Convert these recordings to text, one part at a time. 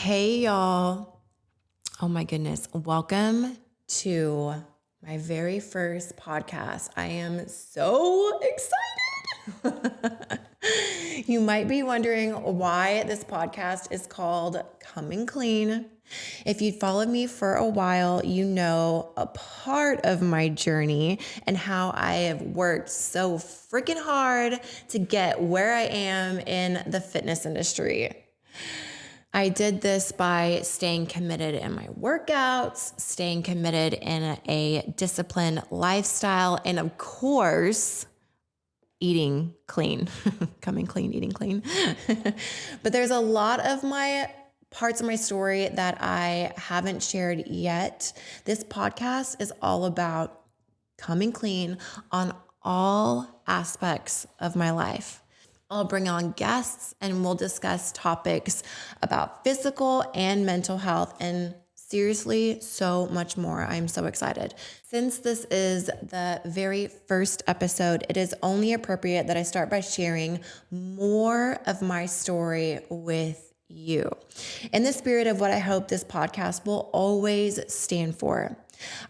Hey, y'all. Oh my goodness. Welcome to my very first podcast. I am so excited. You might be wondering why this podcast is called Coming Clean. If you've followed me for a while, you know a part of my journey and how I have worked so freaking hard to get where I am in the fitness industry. I did this by staying committed in my workouts, staying committed in a disciplined lifestyle, and of course, eating clean, coming clean, eating clean. But there's a lot of my parts of my story that I haven't shared yet. This podcast is all about coming clean on all aspects of my life. I'll bring on guests and we'll discuss topics about physical and mental health and seriously, so much more. I'm so excited. Since this is the very first episode, it is only appropriate that I start by sharing more of my story with you. In the spirit of what I hope this podcast will always stand for.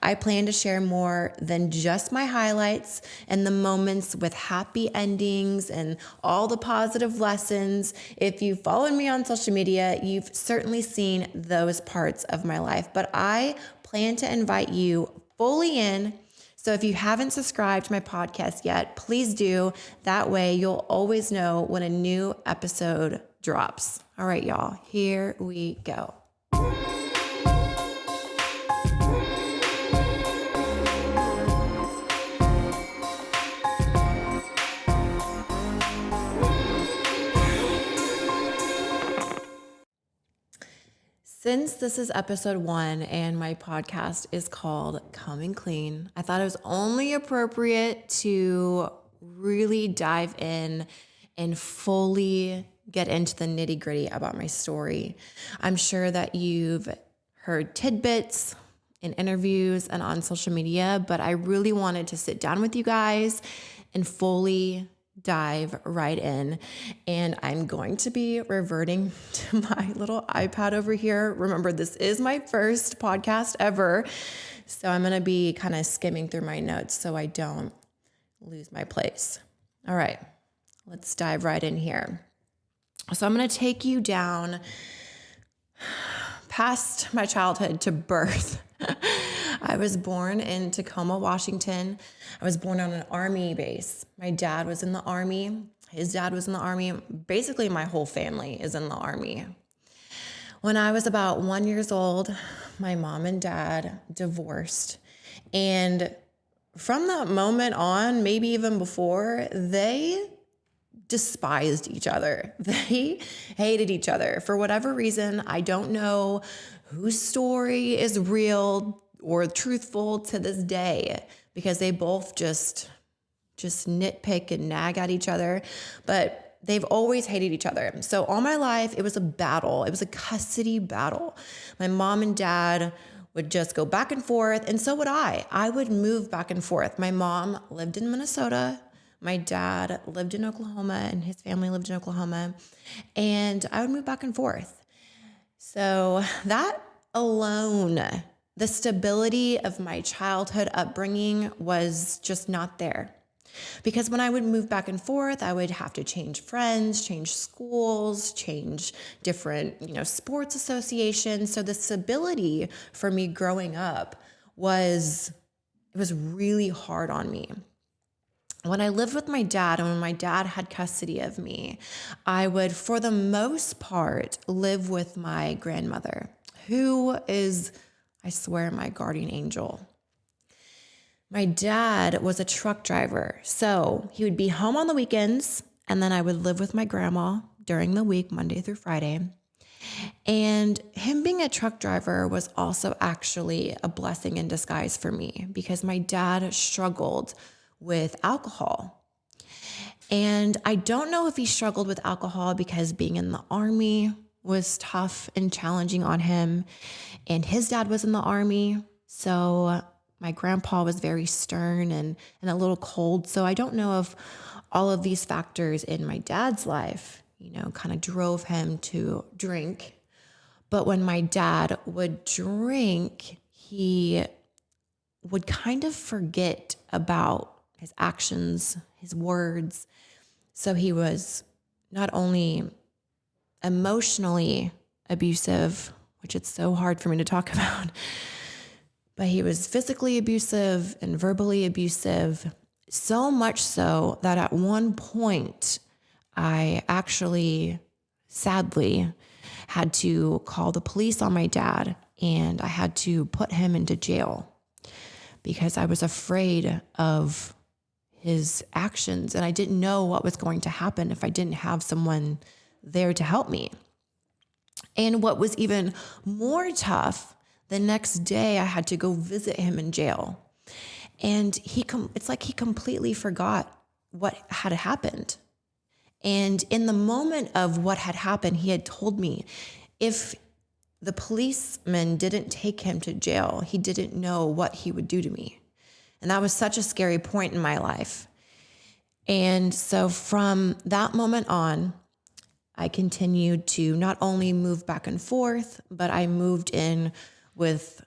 I plan to share more than just my highlights and the moments with happy endings and all the positive lessons. If you've followed me on social media, you've certainly seen those parts of my life, but I plan to invite you fully in. So if you haven't subscribed to my podcast yet, please do. That way you'll always know when a new episode drops. All right, y'all, here we go. Since this is episode 1 and my podcast is called Coming Clean, I thought it was only appropriate to really dive in and fully get into the nitty-gritty about my story. I'm sure that you've heard tidbits in interviews and on social media, but I really wanted to sit down with you guys and fully dive right in. And I'm going to be reverting to my little iPad over here. Remember, this is my first podcast ever. So I'm going to be kind of skimming through my notes so I don't lose my place. All right, let's dive right in here. So I'm going to take you down past my childhood to birth. I was born in Tacoma, Washington. I was born on an Army base. My dad was in the Army. His dad was in the Army. Basically, my whole family is in the Army. When I was about 1 year old, my mom and dad divorced. And from that moment on, maybe even before, they despised each other. They hated each other. For whatever reason, I don't know whose story is real or truthful to this day, because they both just nitpick and nag at each other, but they've always hated each other. So all my life, it was a battle. It was a custody battle. My mom and dad would just go back and forth, and so would I. I would move back and forth. My mom lived in Minnesota. My dad lived in Oklahoma, and his family lived in Oklahoma, and I would move back and forth. So that alone, the stability of my childhood upbringing was just not there. Because when I would move back and forth, I would have to change friends, change schools, change different, sports associations. So the stability for me growing up was really hard on me. When I lived with my dad and when my dad had custody of me, I would, for the most part, live with my grandmother, who is, I swear, my guardian angel. My dad was a truck driver, so he would be home on the weekends, and then I would live with my grandma during the week, Monday through Friday. And him being a truck driver was also actually a blessing in disguise for me, because my dad struggled with alcohol. And I don't know if he struggled with alcohol because being in the Army was tough and challenging on him, and his dad was in the Army, so my grandpa was very stern and a little cold. So I don't know if all of these factors in my dad's life, kind of drove him to drink. But when my dad would drink, he would kind of forget about his actions, his words. So he was not only emotionally abusive, which it's so hard for me to talk about, but he was physically abusive and verbally abusive, so much so that at one point I actually, sadly, had to call the police on my dad, and I had to put him into jail because I was afraid of his actions, and I didn't know what was going to happen if I didn't have someone there to help me. And what was even more tough, the next day I had to go visit him in jail. And it's like he completely forgot what had happened. And in the moment of what had happened, he had told me if the policeman didn't take him to jail, he didn't know what he would do to me. And that was such a scary point in my life. And so from that moment on, I continued to not only move back and forth, but I moved in with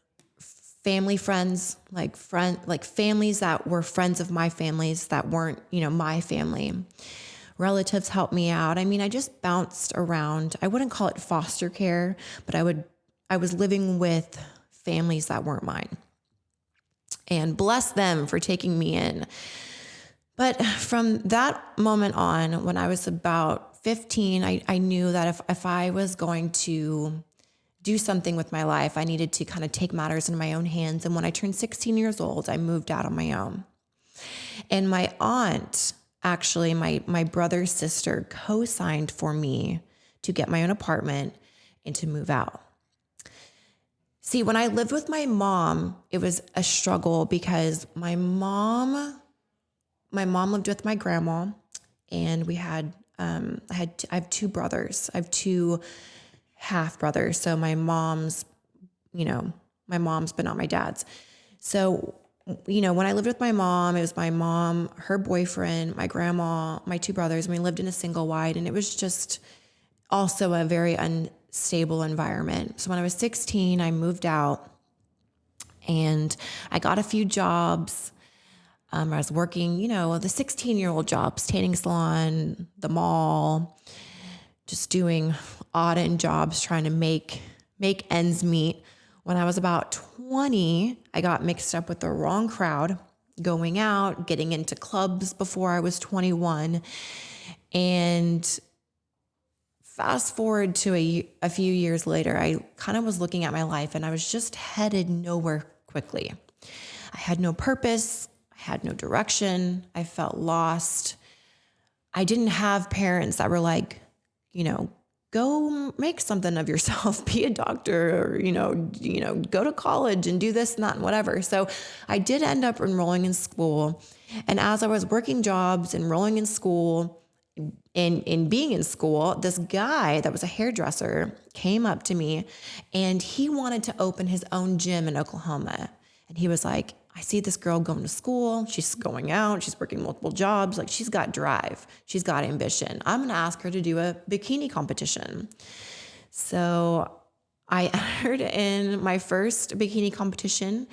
family friends, like families that were friends of my families that weren't, my family. Relatives helped me out. I mean, I just bounced around. I wouldn't call it foster care, but I was living with families that weren't mine. And bless them for taking me in. But from that moment on, when I was about 15, I knew that if I was going to do something with my life, I needed to kind of take matters in my own hands. And when I turned 16 years old, I moved out on my own. And my aunt, actually, my brother's sister, co-signed for me to get my own apartment and to move out. See, when I lived with my mom, it was a struggle because my mom lived with my grandma, and we had, I have two brothers. I have two half brothers. So my mom's, but not my dad's. So, when I lived with my mom, it was my mom, her boyfriend, my grandma, my two brothers, and we lived in a single wide, and it was just also a very unstable environment. So when I was 16, I moved out and I got a few jobs. I was working, the 16-year-old jobs, tanning salon, the mall, just doing odd end jobs, trying to make ends meet. When I was about 20, I got mixed up with the wrong crowd, going out, getting into clubs before I was 21. And fast forward to a few years later, I kind of was looking at my life and I was just headed nowhere quickly. I had no purpose. I had no direction. I felt lost. I didn't have parents that were like, go make something of yourself, be a doctor, or, go to college and do this and that and whatever. So I did end up enrolling in school. And as I was working jobs, enrolling in school, in being in school, this guy that was a hairdresser came up to me and he wanted to open his own gym in Oklahoma. And he was like, I see this girl going to school. She's going out. She's working multiple jobs. Like, she's got drive. She's got ambition. I'm going to ask her to do a bikini competition. So I entered in my first bikini competition.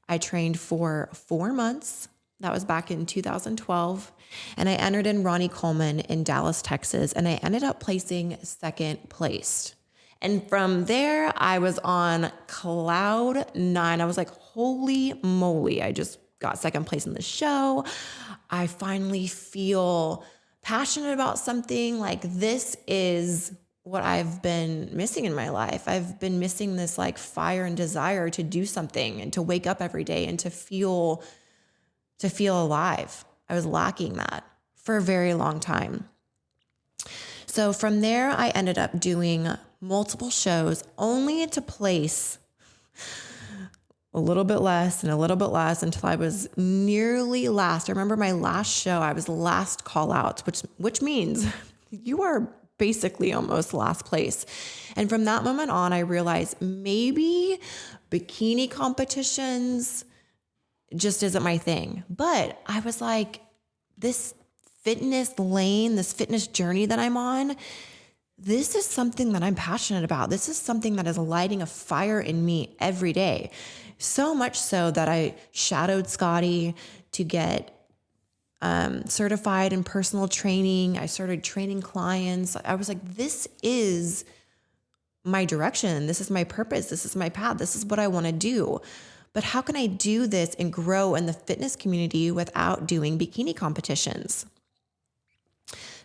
I trained for 4 months. That was back in 2012. And I entered in Ronnie Coleman in Dallas, Texas. And I ended up placing second place. And from there, I was on cloud 9. I was like, holy moly, I just got second place in the show. I finally feel passionate about something. Like, this is what I've been missing in my life. I've been missing this like fire and desire to do something and to wake up every day and to feel alive. I was lacking that for a very long time. So from there, I ended up doing multiple shows, only to place a little bit less and a little bit less until I was nearly last. I remember my last show, I was last call out, which means you are basically almost last place. And from that moment on, I realized maybe bikini competitions just isn't my thing. But I was like, this fitness lane, this fitness journey that I'm on, this is something that I'm passionate about. This is something that is lighting a fire in me every day. So much so that I shadowed Scotty to get certified in personal training. I started training clients. I was like, this is my direction. This is my purpose. This is my path. This is what I want to do. But how can I do this and grow in the fitness community without doing bikini competitions?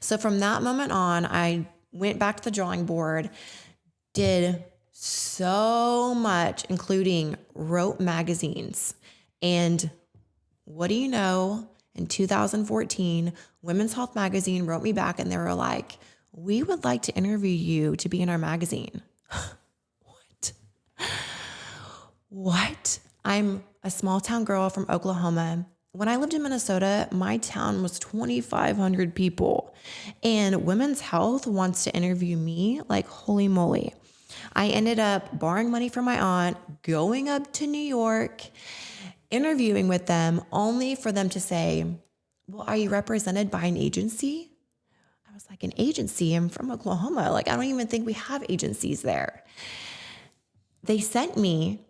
So from that moment on, I went back to the drawing board, did so much, including wrote magazines. And what do you know? In 2014, Women's Health Magazine wrote me back and they were like, we would like to interview you to be in our magazine. What? I'm a small town girl from Oklahoma. When I lived in Minnesota, my town was 2,500 people, and Women's Health wants to interview me. Like, holy moly. I ended up borrowing money from my aunt, going up to New York, interviewing with them, only for them to say, well, are you represented by an agency? I was like, an agency? I'm from Oklahoma. Like, I don't even think we have agencies there. They sent me,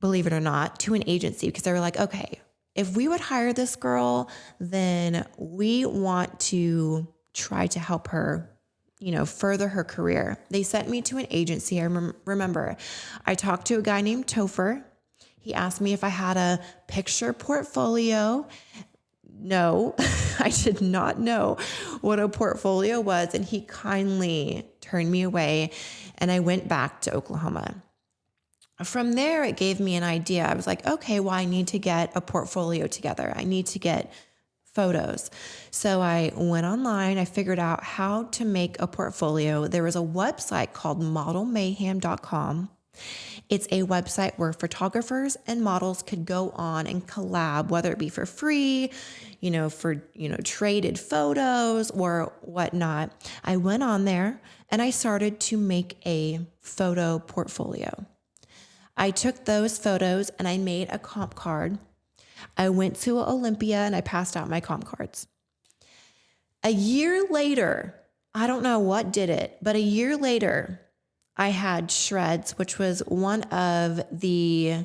believe it or not, to an agency because they were like, okay, if we would hire this girl, then we want to try to help her, further her career. They sent me to an agency. I remember I talked to a guy named Topher. He asked me if I had a picture portfolio. No, I did not know what a portfolio was. And he kindly turned me away and I went back to Oklahoma. From there, it gave me an idea. I was like, okay, well, I need to get a portfolio together. I need to get photos. So I went online. I figured out how to make a portfolio. There was a website called modelmayhem.com. It's a website where photographers and models could go on and collab, whether it be for free, for traded photos or whatnot. I went on there and I started to make a photo portfolio. I took those photos and I made a comp card. I went to Olympia and I passed out my comp cards. A year later, I don't know what did it, but a year later, I had Shreds, which was one of the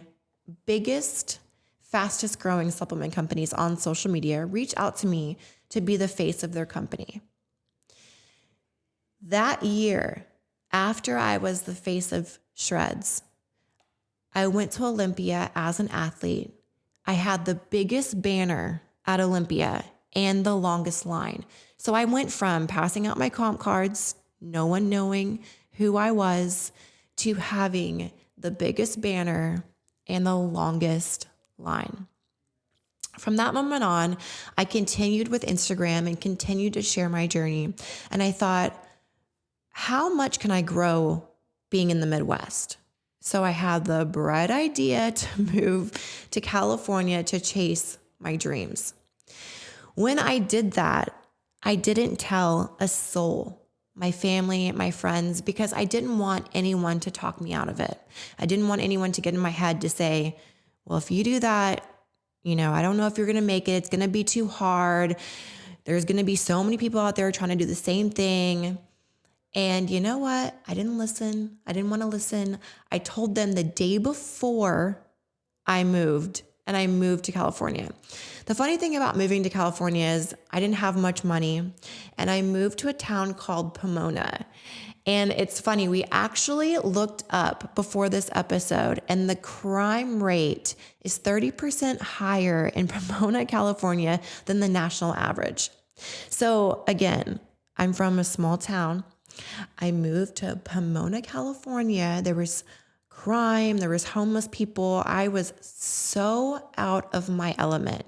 biggest, fastest growing supplement companies on social media, reach out to me to be the face of their company. That year, after I was the face of Shreds, I went to Olympia as an athlete. I had the biggest banner at Olympia and the longest line. So I went from passing out my comp cards, no one knowing who I was, to having the biggest banner and the longest line. From that moment on, I continued with Instagram and continued to share my journey. And I thought, how much can I grow being in the Midwest? So I had the bright idea to move to California to chase my dreams. When I did that, I didn't tell a soul, my family, my friends, because I didn't want anyone to talk me out of it. I didn't want anyone to get in my head to say, well, if you do that, I don't know if you're going to make it. It's going to be too hard. There's going to be so many people out there trying to do the same thing. And you know what? I didn't listen. I didn't want to listen. I told them the day before I moved, and I moved to California. The funny thing about moving to California is I didn't have much money, and I moved to a town called Pomona. And it's funny, we actually looked up before this episode, and the crime rate is 30% higher in Pomona, California than the national average. So again, I'm from a small town. I moved to Pomona, California. There was crime. There was homeless people. I was so out of my element.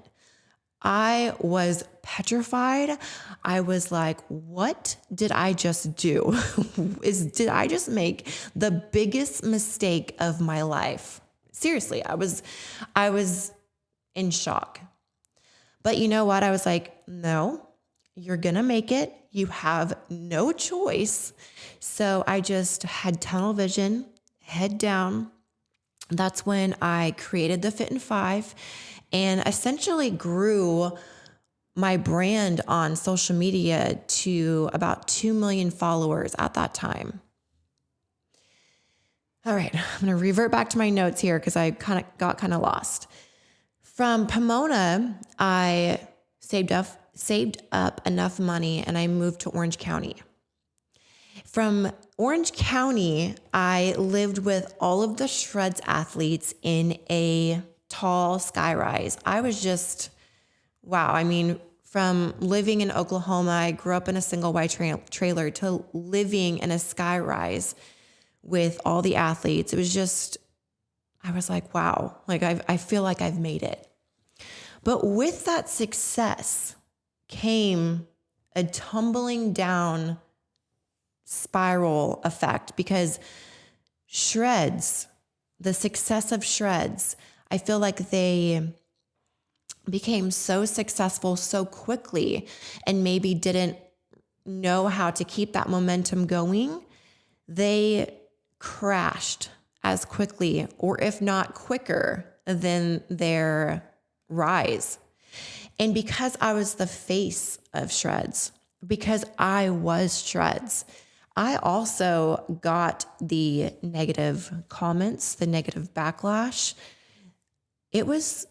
I was petrified. I was like, what did I just do? Did I just make the biggest mistake of my life? Seriously, I was in shock. But you know what? I was like, no, you're going to make it. You have no choice. So I just had tunnel vision, head down. That's when I created the Fit in 5 and essentially grew my brand on social media to about 2 million followers at that time. All right, I'm going to revert back to my notes here because I got lost. From Pomona, I saved up enough money and I moved to Orange County. From Orange County, I lived with all of the Shreds athletes in a tall skyrise. I was just, wow. I mean, from living in Oklahoma, I grew up in a single wide trailer to living in a skyrise with all the athletes. It was just, I was like, wow, like I feel like I've made it. But with that success came a tumbling down spiral effect, because Shreds, the success of Shreds, I feel like they became so successful so quickly and maybe didn't know how to keep that momentum going. They crashed as quickly, or if not quicker, than their rise. And because I was the face of Shreds, because I was Shreds, I also got the negative comments, the negative backlash. It was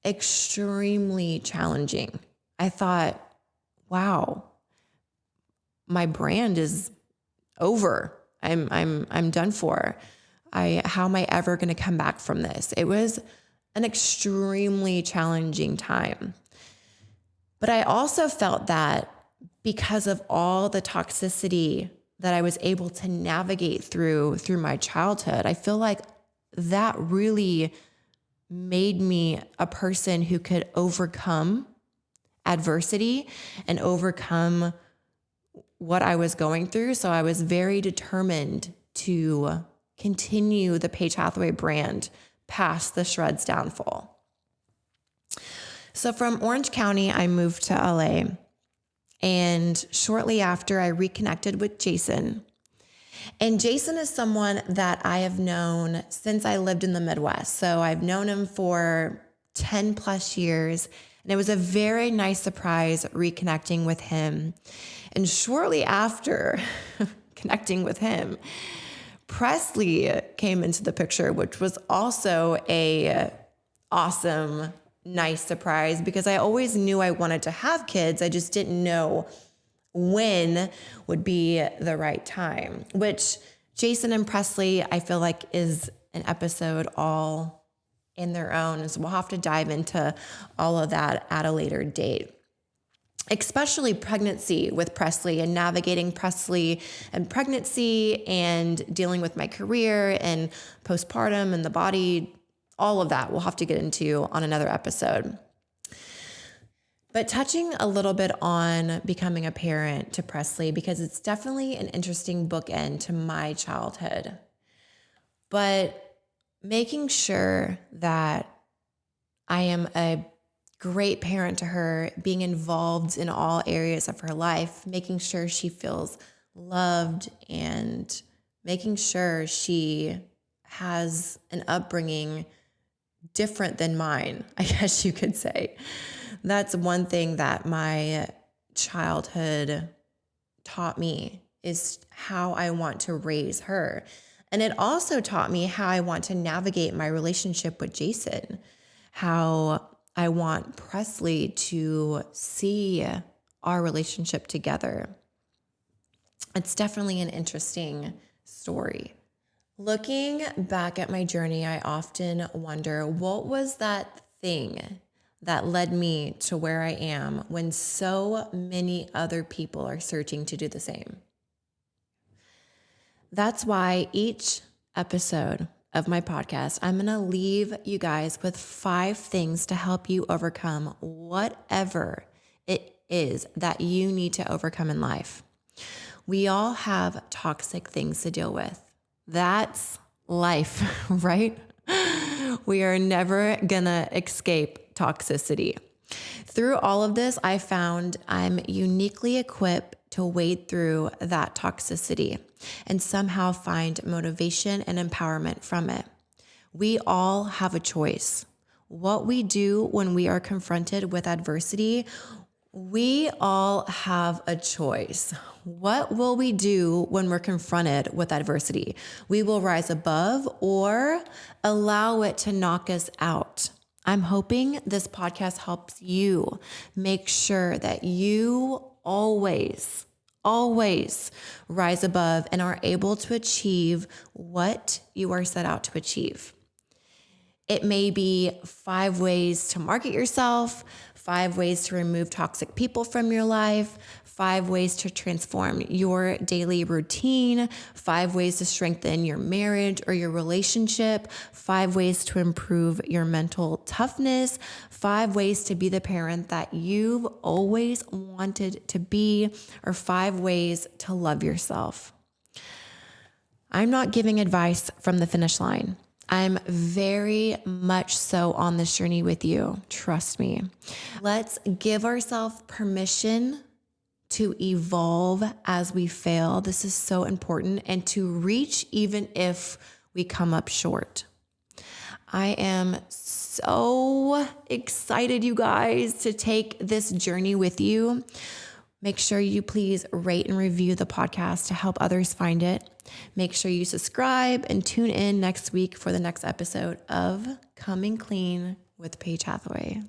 extremely challenging. I thought, wow, my brand is over. I'm done for. How am I ever going to come back from this? It was an extremely challenging time. But I also felt that because of all the toxicity that I was able to navigate through my childhood, I feel like that really made me a person who could overcome adversity and overcome what I was going through. So I was very determined to continue the Paige Hathaway brand past the Shreds downfall. So from Orange County, I moved to LA. And shortly after, I reconnected with Jason. And Jason is someone that I have known since I lived in the Midwest. So I've known him for 10 plus years. And it was a very nice surprise reconnecting with him. And shortly after connecting with him, Presley came into the picture, which was also a awesome, nice surprise, because I always knew I wanted to have kids. I just didn't know when would be the right time, which Jason and Presley, I feel like, is an episode all in their own. And so we'll have to dive into all of that at a later date. Especially pregnancy with Presley and navigating Presley and pregnancy and dealing with my career and postpartum and the body, all of that we'll have to get into on another episode. But touching a little bit on becoming a parent to Presley, because it's definitely an interesting bookend to my childhood. But making sure that I am a great parent to her, being involved in all areas of her life, making sure she feels loved, and making sure she has an upbringing different than mine, I guess you could say. That's one thing that my childhood taught me, is how I want to raise her. And it also taught me how I want to navigate my relationship with Jason, how I want Presley to see our relationship together. It's definitely an interesting story. Looking back at my journey, I often wonder, what was that thing that led me to where I am when so many other people are searching to do the same? That's why each episode of my podcast, I'm going to leave you guys with 5 things to help you overcome whatever it is that you need to overcome in life. We all have toxic things to deal with. That's life, right? We are never going to escape toxicity. Through all of this, I found I'm uniquely equipped to wade through that toxicity and somehow find motivation and empowerment from it. We all have a choice. what we do when we are confronted with adversity, we all have a choice. What will we do when we're confronted with adversity? We will rise above or allow it to knock us out. I'm hoping this podcast helps you make sure that you always rise above and are able to achieve what you are set out to achieve. It may be 5 ways to market yourself, 5 ways to remove toxic people from your life, 5 ways to transform your daily routine, 5 ways to strengthen your marriage or your relationship, 5 ways to improve your mental toughness, 5 ways to be the parent that you've always wanted to be, or 5 ways to love yourself. I'm not giving advice from the finish line. I'm very much so on this journey with you. Trust me. Let's give ourselves permission to evolve as we fail. This is so important, and to reach even if we come up short. I am so excited, you guys, to take this journey with you. Make sure you please rate and review the podcast to help others find it. Make sure you subscribe and tune in next week for the next episode of Coming Clean with Paige Hathaway.